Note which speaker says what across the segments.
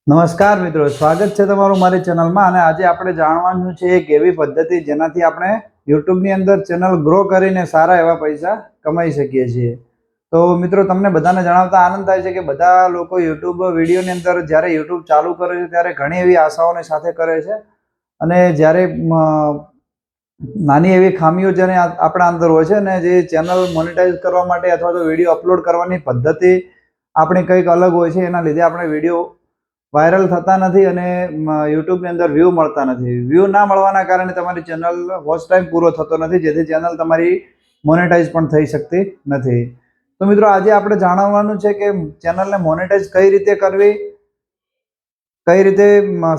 Speaker 1: નમસ્કાર મિત્રો, સ્વાગત છે તમારું મારી ચેનલમાં. અને આજે આપણે જાણવાનું છે એક એવી પદ્ધતિ જેનાથી આપણે યુટ્યુબની અંદર ચેનલ ગ્રો કરીને સારા એવા પૈસા કમાઈ શકીએ છીએ. તો મિત્રો, તમને બધાને જણાવતા આનંદ થાય છે કે બધા લોકો યુટ્યુબ વિડીયોની અંદર જ્યારે યુટ્યુબ ચાલુ કરે છે ત્યારે ઘણી એવી આશાઓની સાથે કરે છે, અને જ્યારે નાની એવી ખામીઓ જેને આપણા અંદર હોય છે ને, જે ચેનલ મોનેટાઈઝ કરવા માટે અથવા તો વિડીયો અપલોડ કરવાની પદ્ધતિ આપણી કંઈક અલગ હોય છે, એના લીધે આપણે વિડીયો વાયરલ થતા નથી અને યુટ્યુબની અંદર વ્યૂ મળતા નથી. વ્યૂ ના મળવાના કારણે તમારી ચેનલ વોચ ટાઈમ પૂરો થતો નથી, જેથી ચેનલ તમારી મોનેટાઈઝ પણ થઈ શકતી નથી. તો મિત્રો, આજે આપણે જાણવાનું છે કે ચેનલને મોનેટાઈઝ કઈ રીતે કરવી, કઈ રીતે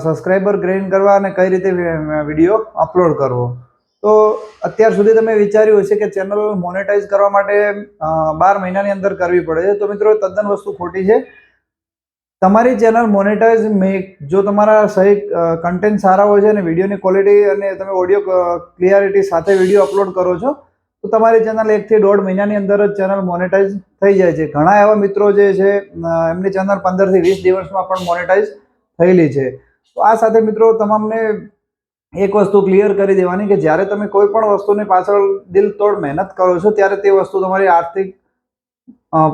Speaker 1: સબસ્ક્રાઈબર ગેઇન કરવા અને કઈ રીતે વિડીયો અપલોડ કરવો. તો અત્યાર સુધી તમે વિચાર્યું હશે કે ચેનલ મોનેટાઈઝ કરવા માટે 12 મહિનાની અંદર કરવી પડે છે. તો મિત્રો, તદ્દન વસ્તુ ખોટી છે. તમારી ચેનલ મોનેટાઈઝ જો તમારા સહી કન્ટેન્ટ સારા હોય છે અને વિડીયોની ક્વોલિટી અને તમે ઓડિયો ક્લિયરિટી સાથે વિડીયો અપલોડ કરો છો, તો તમારી ચેનલ 1 થી 1.5 મહિનાની અંદર જ ચેનલ મોનેટાઈઝ થઈ જાય છે. ઘણા એવા મિત્રો જે છે એમની ચેનલ 15 થી 20 દિવસમાં પણ મોનેટાઈઝ થયેલી છે. તો આ સાથે મિત્રો, તમામને એક વસ્તુ ક્લિયર કરી દેવાની કે જ્યારે તમે કોઈ પણ વસ્તુની પાછળ દિલતોડ મહેનત કરો છો ત્યારે તે વસ્તુ તમારી આર્થિક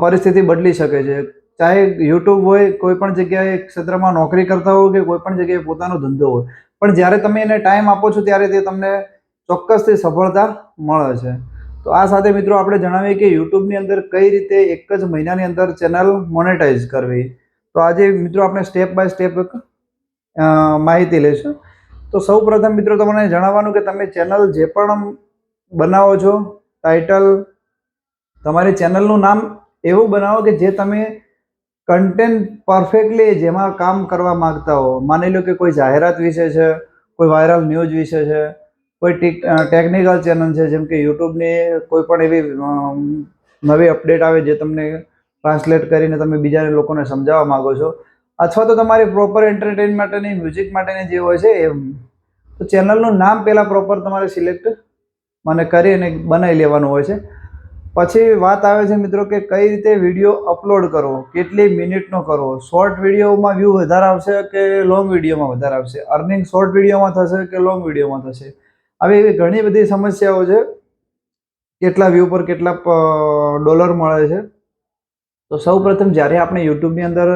Speaker 1: પરિસ્થિતિ બદલી શકે છે. ચાહે યુટ્યુબ હોય, કોઈ પણ જગ્યાએ ક્ષેત્રમાં નોકરી કરતા હોય કે કોઈ પણ જગ્યાએ પોતાનો ધંધો હોય, પણ જ્યારે તમે એને ટાઈમ આપો છો ત્યારે તે તમને ચોક્કસથી સફળતા મળે છે. તો આ સાથે મિત્રો, આપણે જણાવીએ કે યુટ્યુબની અંદર કઈ રીતે 1 જ મહિનાની અંદર ચેનલ મોનેટાઈઝ કરવી. તો આજે મિત્રો, આપણે સ્ટેપ બાય સ્ટેપ માહિતી લઈશું. તો સૌ પ્રથમ મિત્રો, તમને જણાવવાનું કે તમે ચેનલ જે પણ બનાવો છો, ટાઇટલ તમારી ચેનલનું નામ એવું બનાવો કે જે તમે કન્ટેન્ટ પરફેક્ટલી જેમાં કામ કરવા માંગતા હો. માની લો કે કોઈ જાહેરાત વિશે છે, કોઈ વાયરલ ન્યૂઝ વિશે છે, કોઈ ટેકનિકલ ચેનલ છે, જેમ કે યુટ્યુબની કોઈ પણ એવી નવી અપડેટ આવે જે તમને ટ્રાન્સલેટ કરીને તમે બીજા લોકોને સમજાવવા માંગો છો, અથવા તો તમારી પ્રોપર એન્ટરટેઇન માટેની મ્યુઝિક માટેની જે હોય છે એમ. તો ચેનલનું નામ પહેલાં પ્રોપર તમારે સિલેક્ટ કરી અને બનાવી લેવાનું હોય છે. પછી વાત આવે છે મિત્રો કે કઈ રીતે વિડીયો અપલોડ કરવો, કેટલી મિનિટનો કરવો, શોર્ટ વિડીયોમાં વ્યૂ વધારે આવશે કે લોંગ વિડીયોમાં વધારે આવશે, અર્નિંગ શોર્ટ વિડીયોમાં થશે કે લોંગ વિડીયોમાં થશે. આવી એવી ઘણી બધી સમસ્યાઓ છે. કેટલા વ્યૂ પર કેટલા ડોલર મળે છે. તો સૌ પ્રથમ જ્યારે આપણે યુટ્યુબની અંદર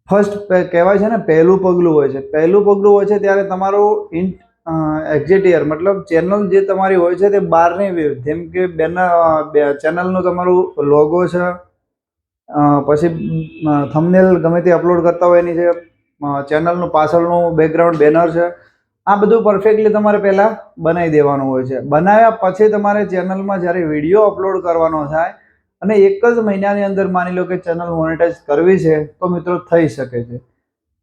Speaker 1: ફર્સ્ટ કહેવાય છે ને, પહેલું પગલું હોય છે. પહેલું પગલું હોય છે ત્યારે તમારું એક્ઝેક્ટ યર મતલબ ચેનલ જે તમારી હોય છે તે બહારની વ્યૂ, જેમ કે ચેનલનું તમારું લોગો છે, પછી થંબનેલ ગમે તે અપલોડ કરતા હોય એની છે, ચેનલનું પાછળનું બેકગ્રાઉન્ડ બેનર છે, આ બધું પરફેક્ટલી તમારે પહેલાં બનાવી દેવાનું હોય છે. બનાવ્યા પછી તમારે ચેનલમાં જ્યારે વિડીયો અપલોડ કરવાનો થાય અને 1 જ મહિનાની અંદર માની લો કે ચેનલ મોનેટાઈઝ કરવી છે, તો મિત્રો થઈ શકે છે.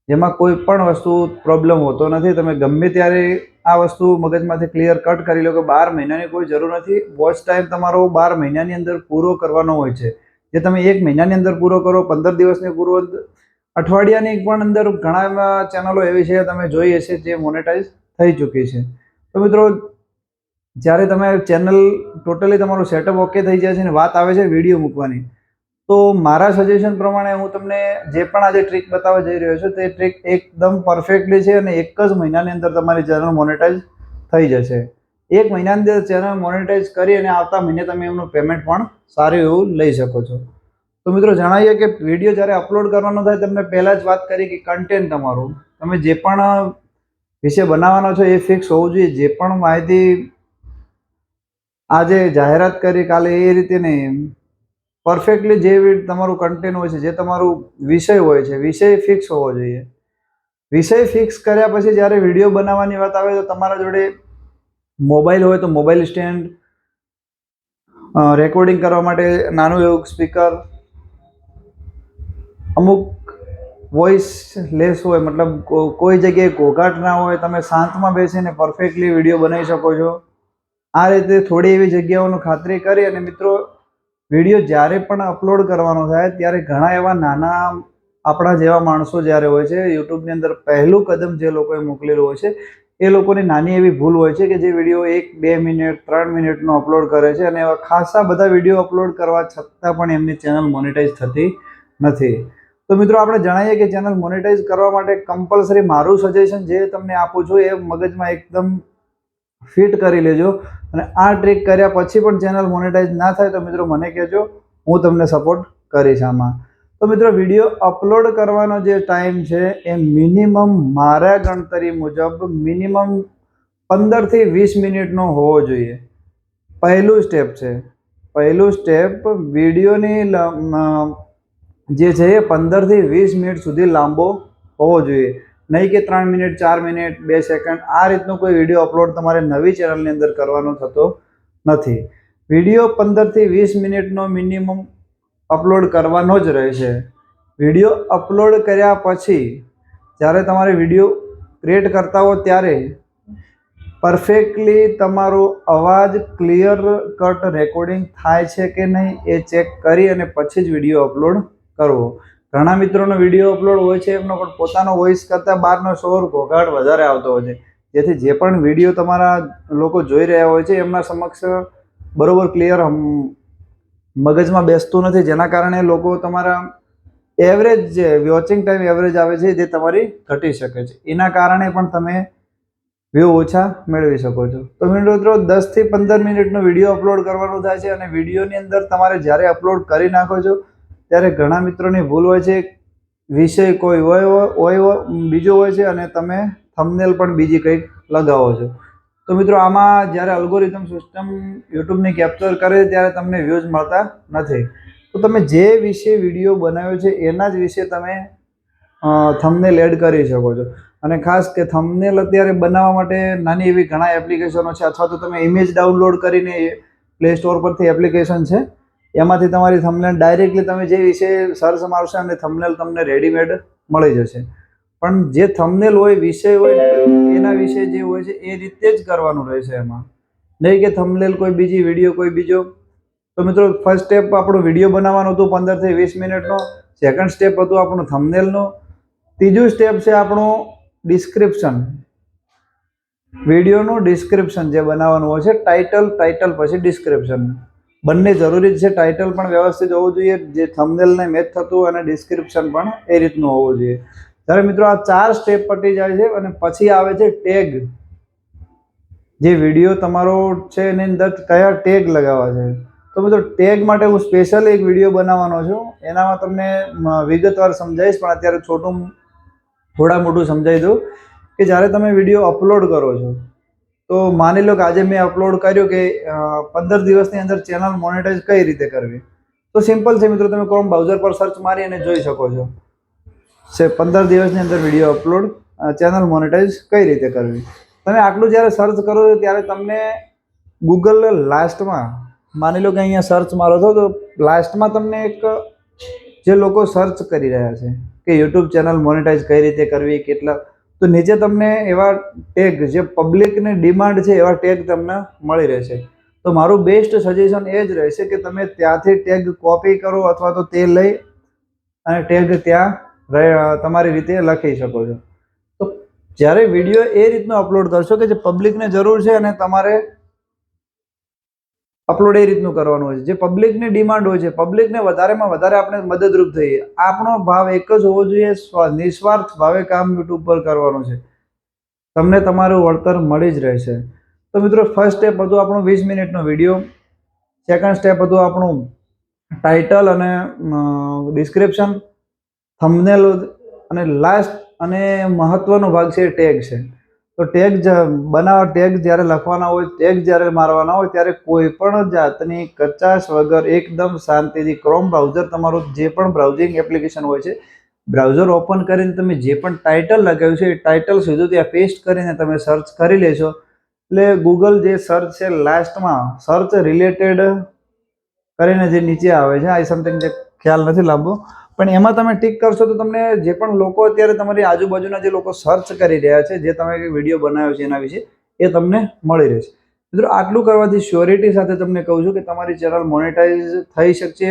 Speaker 1: જેમાં કોઈ પણ વસ્તુ પ્રોબ્લેમ હોતો નથી. તમે ગમે ત્યારે આ વસ્તુ મગજમાંથી ક્લિયર કટ કરી લો કે 12 મહિનાની કોઈ જરૂર નથી. વોચ ટાઈમ તમારો 12 મહિનાની અંદર પૂરો કરવાનો હોય છે. જે તમે 1 મહિનાની અંદર પૂરો કરો, 15 દિવસની પૂરો, અઠવાડિયાની પણ અંદર ઘણા એવા ચેનલો એવી છે તમે જોઈ હશે જે મોનેટાઈઝ થઈ ચૂકી છે. તો મિત્રો, જ્યારે તમે ચેનલ ટોટલી તમારું સેટઅપ ઓકે થઈ જાય છે અને વાત આવે છે વિડીયો મૂકવાની, તો મારા સજેશન પ્રમાણે હું તમને જે પણ આજે ટ્રીક બતાવવા જઈ રહ્યો છું તે ટ્રીક એકદમ પરફેક્ટલી છે અને 1 જ મહિનાની અંદર તમારી ચેનલ મોનેટાઈઝ થઈ જશે. 1 મહિનાની અંદર ચેનલ મોનેટાઈઝ કરી અને આવતા મહિને તમે એમનું પેમેન્ટ પણ સારું એવું લઈ શકો છો. તો મિત્રો, જણાવીએ કે વિડીયો જ્યારે અપલોડ કરવાનો થાય, તમને પહેલાં જ વાત કરી કે કન્ટેન્ટ તમારું તમે જે પણ વિશે બનાવવાનો છો એ ફિક્સ હોવું જોઈએ. જે પણ માહિતી આજે જાહેરાત કરી કાલે એ રીતે નહીં, પરફેક્ટલી જે તમારું કન્ટેન્ટ હોય છે, જે તમારું વિષય હોય છે, વિષય ફિક્સ હોવો જોઈએ. વિષય ફિક્સ કર્યા પછી જ્યારે વિડીયો બનાવવાની વાત આવે તો તમારા જોડે મોબાઈલ હોય તો મોબાઈલ સ્ટેન્ડ, રેકોર્ડિંગ કરવા માટે નાનું એવું સ્પીકર, અમુક વોઇસ લેસ હોય, મતલબ કોઈ જગ્યાએ ઘોઘાટ ના હોય, તમે શાંતમાં બેસીને પરફેક્ટલી વિડીયો બનાવી શકો છો. આ રીતે થોડી એવી જગ્યાઓની ખાતરી કરી અને મિત્રો, વિડીયો જ્યારે પણ અપલોડ કરવાનો થાય ત્યારે ઘણા એવા નાના આપણા જેવા માણસો જ્યારે હોય છે, યુટ્યુબની અંદર પહેલું કદમ જે લોકોએ મોકલેલું હોય છે, એ લોકોની નાની એવી ભૂલ હોય છે કે જે વિડીયો 1, 2 મિનિટ, 3 મિનિટનો અપલોડ કરે છે અને એવા ખાસા બધા વિડીયો અપલોડ કરવા છતાં પણ એમની ચેનલ મોનેટાઈઝ થતી નથી. તો મિત્રો આપણે જણાવીએ કે ચેનલ મોનેટાઈઝ કરવા માટે કમ્પલસરી મારું સજેશન જે તમને આપું છું એ મગજમાં એકદમ ફિટ કરી લેજો, અને આ ટ્રીક કર્યા પછી પણ ચેનલ મોનેટાઈઝ ના થાય તો મિત્રો મને કહેજો, હું તમને સપોર્ટ કરીશ આમાં. તો મિત્રો વિડીયો અપલોડ કરવાનો જે ટાઈમ છે એ મિનિમમ મારા ગણતરી મુજબ મિનિમમ 15 થી 20 મિનિટનો હોવો જોઈએ. પહેલું સ્ટેપ છે, પહેલું સ્ટેપ વિડીયોની જે છે એ 15 થી 20 મિનિટ સુધી લાંબો હોવો જોઈએ, નહીં કે 3 મિનિટ 4 મિનિટ 2 સેકન્ડ આ રીતનો કોઈ વિડીયો અપલોડ તમારે નવી ચેનલની અંદર કરવાનો થતો નથી. વિડીયો 15 થી 20 મિનિટનો મિનિમમ અપલોડ કરવાનો જ રહેશે. વિડીયો અપલોડ કર્યા પછી જ્યારે તમારે વિડીયો ક્રિએટ કરતા હો ત્યારે પરફેક્ટલી તમારો અવાજ ક્લિયર કટ રેકોર્ડિંગ થાય છે કે નહીં એ ચેક કરી અને પછી જ વિડીયો અપલોડ કરવો. ઘણા મિત્રોનો વિડીયો અપલોડ હોય છે એમનો પણ પોતાનો વોઇસ કરતાં બહારનો શોર ઘોઘાટ વધારે આવતો હોય છે, જેથી જે પણ વિડીયો તમારા લોકો જોઈ રહ્યા હોય છે એમના સમક્ષ બરોબર ક્લિયર મગજમાં બેસતું નથી, જેના કારણે લોકો તમારા એવરેજ જે વોચિંગ ટાઈમ એવરેજ આવે છે જે તમારી ઘટી શકે છે, એના કારણે પણ તમે વ્યૂ ઓછા મેળવી શકો છો. તો મિત્રો 10 થી 15 મિનિટનો વિડીયો અપલોડ કરવાનો થાય છે, અને વિડીયોની અંદર તમારે જ્યારે અપલોડ કરી નાખો છો ત્યારે ઘણા મિત્રોની ભૂલ હોય છે, વિષય કોઈ હોય બીજો હોય છે અને તમે થંબનેલ પણ બીજી કંઈક લગાવો છો. તો મિત્રો આમાં જ્યારે અલ્ગોરિધમ સિસ્ટમ યુટ્યુબની કેપ્ચર કરે ત્યારે તમને વ્યૂઝ મળતા નથી. તો તમે જે વિશે વિડીયો બનાવ્યો છે એના જ વિશે તમે થંબનેલ એડ કરી શકો છો. અને ખાસ કે થંબનેલ અત્યારે બનાવવા માટે નાની એવી ઘણા એપ્લિકેશનો છે, અથવા તો તમે ઇમેજ ડાઉનલોડ કરીને પ્લે સ્ટોર પરથી એપ્લિકેશન છે એમાંથી તમારી થંબનેલ ડાયરેક્ટલી તમે જે વિશે સર્ચ મારશો અને થંબનેલ તમને રેડીમેડ મળી જશે. પણ જે થંબનેલ હોય વિષય હોય એના વિશે જે હોય છે એ રીતે જ કરવાનું રહેશે એમાં, નહીં કે થંબનેલ કોઈ બીજી વિડીયો કોઈ બીજો. તો મિત્રો ફર્સ્ટ સ્ટેપ આપણું વિડીયો બનાવવાનું હતું 15 થી 20 મિનિટનો, સેકન્ડ સ્ટેપ હતું આપણું થંબનેલનો, ત્રીજું સ્ટેપ છે આપણું ડિસ્ક્રિપ્શન. વિડીયોનું ડિસ્ક્રિપ્શન જે બનાવવાનું હોય છે, ટાઇટલ પછી ડિસ્ક્રિપ્શન બંને જરૂરી જ છે. ટાઇટલ પણ વ્યવસ્થિત હોવું જોઈએ જે થંબનેલને મેચ થતું હોય, અને ડિસ્ક્રિપ્શન પણ એ રીતનું હોવું જોઈએ. ત્યારે મિત્રો આ 4 સ્ટેપ પટી જાય છે અને પછી આવે છે ટેગ. જે વિડીયો તમારો છે એની અંદર કયા ટેગ લગાવવા છે. તો મિત્રો ટેગ માટે હું સ્પેશિયલ એક વિડીયો બનાવવાનો છું, એનામાં તમને વિગતવાર સમજાવીશ, પણ અત્યારે થોડા મોટું સમજાવી દઉં કે જ્યારે તમે વિડીયો અપલોડ કરો છો તો માની લો કે આજે મેં અપલોડ કર્યું કે 15 દિવસની અંદર ચેનલ મોનેટાઈઝ કઈ રીતે કરવી. તો સિમ્પલ છે મિત્રો, તમે ક્રોમ બ્રાઉઝર પર સર્ચ મારી અને જોઈ શકો છો 15 દિવસની અંદર વિડીયો અપલોડ ચેનલ મોનેટાઈઝ કઈ રીતે કરવી. તમે આટલું જ્યારે સર્ચ કરો છો ત્યારે તમને ગૂગલ લાસ્ટમાં માની લો કે અહીંયા સર્ચ મારો છો તો લાસ્ટમાં તમને એક જે લોકો સર્ચ કરી રહ્યા છે કે યુટ્યુબ ચેનલ મોનેટાઈઝ કઈ રીતે કરવી કેટલા, તો નીચે તમને એવા ટેગ જે પબ્લિકની ડિમાન્ડ છે એવા ટેગ તમને મળી રહેશે. તો મારું બેસ્ટ સજેશન એ જ રહેશે કે તમે ત્યાંથી ટેગ કોપી કરો અથવા તો તે લઈ અને ટેગ ત્યાં તમારી રીતે લખી શકો છો. તો જ્યારે વિડીયો એ રીતનો અપલોડ કરશો કે જે પબ્લિકને જરૂર છે અને તમારે અપલોડ એ રીતનું કરવાનું હોય છે જે પબ્લિકની ડિમાન્ડ હોય છે, પબ્લિકને વધારેમાં વધારે આપણે મદદરૂપ થઈએ. આપણો ભાવ એક જ હોવો જોઈએ, નિસ્વાર્થ ભાવે કામ યુટ્યુબ પર કરવાનું છે, તમને તમારું વળતર મળી જ રહેશે. તો મિત્રો ફર્સ્ટ સ્ટેપ હતું આપણું 20 મિનિટનો વિડીયો, સેકન્ડ સ્ટેપ હતું આપણું ટાઇટલ અને ડિસ્ક્રિપ્શન, થંબનેલ, અને લાસ્ટ અને મહત્વનો ભાગ છે ટેગ છે. તો ટેગ બનાવવા, ટેગ જ્યારે લખવાના હોય, ટેગ જ્યારે મારવાના હોય ત્યારે કોઈ પણ જાતની કચાશ વગર એકદમ શાંતિથી ક્રોમ બ્રાઉઝર તમારું જે પણ બ્રાઉઝિંગ એપ્લિકેશન હોય છે, બ્રાઉઝર ઓપન કરીને તમે જે પણ ટાઇટલ લગાવ્યું છે એ ટાઇટલ સીધું ત્યાં પેસ્ટ કરીને તમે સર્ચ કરી લેશો એટલે ગૂગલ જે સર્ચ છે લાસ્ટમાં સર્ચ રિલેટેડ કરીને જે નીચે આવે છે, આ સમથિંગ જે ખ્યાલ નથી લાંબો, પણ એમાં તમે ટિક કરશો તો તમને જે પણ લોકો અત્યારે તમારી આજુબાજુના જે લોકો સર્ચ કરી રહ્યા છે જે તમે વિડીયો બનાવ્યો છે એના વિશે એ તમને મળી રહેશે. મિત્રો આટલું કરવાથી શ્યોરિટી સાથે તમને કહું છું કે તમારી ચેનલ મોનેટાઈઝ થઈ શકશે.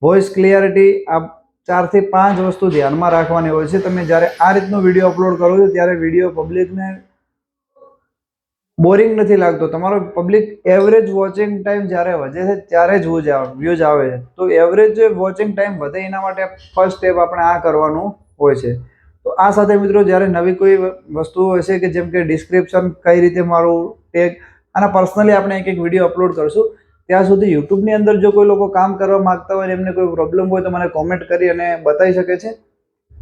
Speaker 1: વોઇસ ક્લિયરિટી, આ 4 થી 5 વસ્તુ ધ્યાનમાં રાખવાની હોય છે. તમે જ્યારે આ રીતનો વિડીયો અપલોડ કરો છો ત્યારે વિડીયો પબ્લિકને બોરિંગ નથી લાગતો. તમારો પબ્લિક એવરેજ વોચિંગ ટાઈમ જ્યારે વધે છે ત્યારે જ વ્યૂઝ આવે છે. તો એવરેજ વોચિંગ ટાઈમ વધે એના માટે ફર્સ્ટ સ્ટેપ આપણે આ કરવાનું હોય છે. તો આ સાથે મિત્રો જ્યારે નવી કોઈ વસ્તુઓ હશે કે જેમ કે ડિસ્ક્રિપ્શન કઈ રીતે મારું ટેગ, આના પર્સનલી આપણે એક વિડીયો અપલોડ કરશું. ત્યાં સુધી યુટ્યુબની અંદર જો કોઈ લોકો કામ કરવા માંગતા હોય, એમને કોઈ પ્રોબ્લેમ હોય તો મને કોમેન્ટ કરી અને બતાવી શકે છે.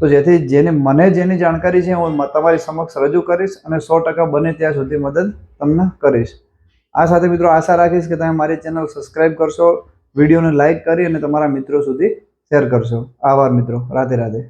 Speaker 1: તો જેથી જેની જાણકારી છે હું તમારી સમક્ષ રજૂ કરીશ અને 100% બને ત્યાં સુધી મદદ તમને કરીશ. આ સાથે મિત્રો આશા રાખીશ કે તમે મારી ચેનલ સબસ્ક્રાઇબ કરશો, વિડીયોને લાઇક કરી અને તમારા મિત્રો સુધી શેર કરશો. આભાર મિત્રો. રાધે રાધે.